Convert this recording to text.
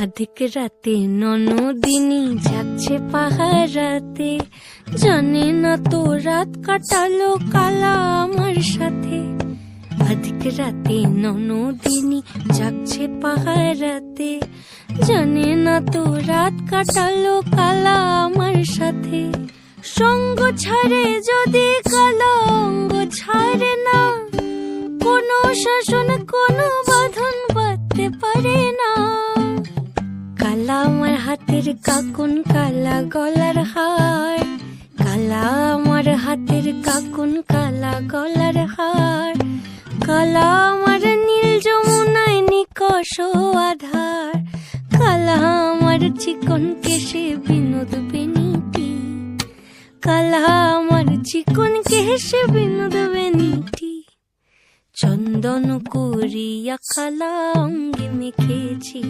আধিক রাতে ননদিনী যাচ্ছে পাহারাতে, জানে না তো রাত কাটালো কালা আমার সাথে। আধিক রাতে ননদিনী যাচ্ছে পাহারাতে, জানে না তো রাত কাটালো কালা আমার সাথে। সঙ্গ ছাড়ে যদি কালা অঙ্গ ছাড়ে না, কোনো শাসন কোনো বাঁধন বাঁধতে পারে না। কালা আমার হাতের কাকুন কালা গলার হার, কালা আমার হাতের কাকুন কালা গলার হার। কালা আমার নীল যমুনায় নিকষ আধার, কালা আমার চিকন কেশে বিনোদ বেনিটি, কালা আমার চিকন কেশে বিনোদ বেনিটি। চন্দন করিয়া কালা অঙ্গে মেখেছি,